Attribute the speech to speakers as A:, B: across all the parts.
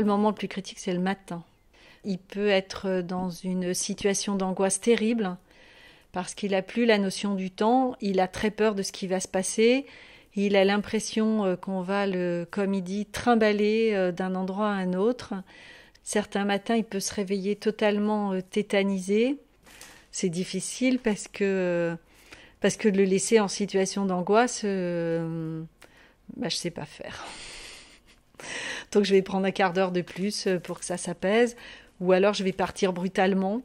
A: le moment le plus critique, c'est le matin. Il peut être dans une situation d'angoisse terrible parce qu'il n'a plus la notion du temps, il a très peur de ce qui va se passer, il a l'impression qu'on va comme il dit, trimballer d'un endroit à un autre. Certains matins, il peut se réveiller totalement tétanisé. C'est difficile parce que de le laisser en situation d'angoisse, je ne sais pas faire. Donc je vais prendre un quart d'heure de plus pour que ça s'apaise, ou alors je vais partir brutalement.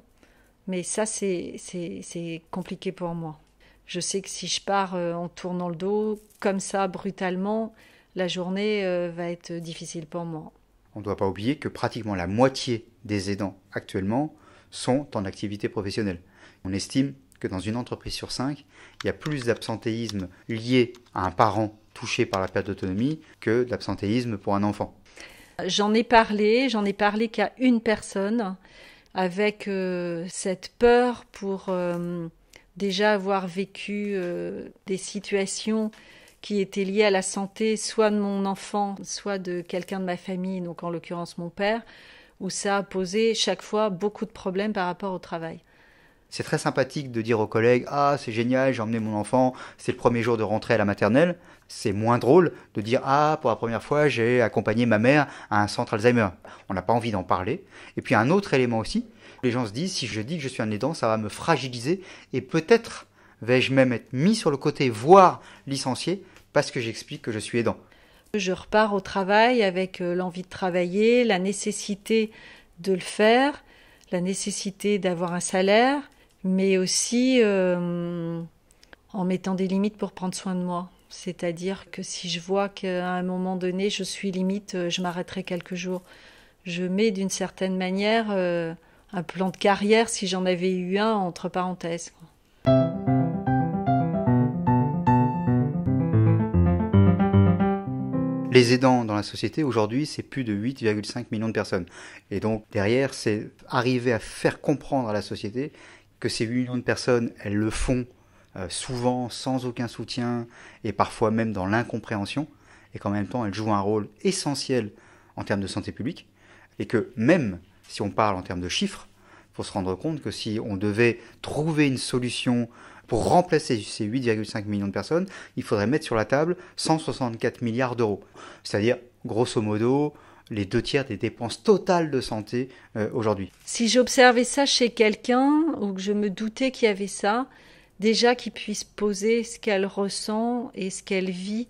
A: Mais ça, c'est compliqué pour moi. Je sais que si je pars en tournant le dos, comme ça, brutalement, la journée va être difficile pour moi.
B: On ne doit pas oublier que pratiquement la moitié des aidants actuellement sont en activité professionnelle. On estime que dans une entreprise sur 5, il y a plus d'absentéisme lié à un parent touché par la perte d'autonomie que d'absentéisme pour un enfant.
A: J'en ai parlé qu'à une personne avec cette peur pour déjà avoir vécu des situations qui étaient liées à la santé, soit de mon enfant, soit de quelqu'un de ma famille, donc en l'occurrence mon père, où ça a posé chaque fois beaucoup de problèmes par rapport au travail.
B: C'est très sympathique de dire aux collègues « Ah, c'est génial, j'ai emmené mon enfant, c'est le premier jour de rentrée à la maternelle ». C'est moins drôle de dire « Ah, pour la première fois, j'ai accompagné ma mère à un centre Alzheimer ». On n'a pas envie d'en parler. Et puis un autre élément aussi, les gens se disent « Si je dis que je suis un aidant, ça va me fragiliser et peut-être vais-je même être mis sur le côté, voire licencié, parce que j'explique que je suis aidant ».
A: Je repars au travail avec l'envie de travailler, la nécessité de le faire, la nécessité d'avoir un salaire, mais aussi en mettant des limites pour prendre soin de moi. C'est-à-dire que si je vois qu'à un moment donné, je suis limite, je m'arrêterai quelques jours. Je mets d'une certaine manière un plan de carrière, si j'en avais eu un, entre parenthèses.
B: Les aidants dans la société, aujourd'hui, c'est plus de 8,5 millions de personnes. Et donc, derrière, c'est arriver à faire comprendre à la société que ces 8 millions de personnes, elles le font souvent sans aucun soutien et parfois même dans l'incompréhension, et qu'en même temps, elles jouent un rôle essentiel en termes de santé publique, et que même si on parle en termes de chiffres, il faut se rendre compte que si on devait trouver une solution pour remplacer ces 8,5 millions de personnes, il faudrait mettre sur la table 164 milliards d'euros. C'est-à-dire, grosso modo, les 2/3 des dépenses totales de santé aujourd'hui.
A: Si j'observais ça chez quelqu'un, ou que je me doutais qu'il y avait ça, déjà qu'il puisse poser ce qu'elle ressent et ce qu'elle vit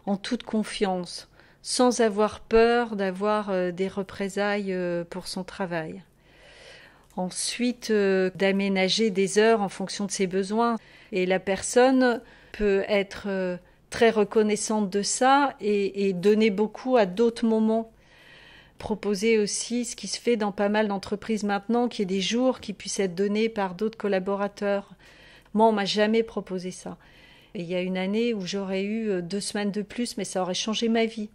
A: en toute confiance, sans avoir peur d'avoir des représailles pour son travail. Ensuite, d'aménager des heures en fonction de ses besoins. Et la personne peut être très reconnaissante de ça et donner beaucoup à d'autres moments. Proposer aussi ce qui se fait dans pas mal d'entreprises maintenant, qu'il y ait des jours qui puissent être donnés par d'autres collaborateurs. Moi, on m'a jamais proposé ça. Et il y a une année où j'aurais eu 2 semaines de plus, mais ça aurait changé ma vie.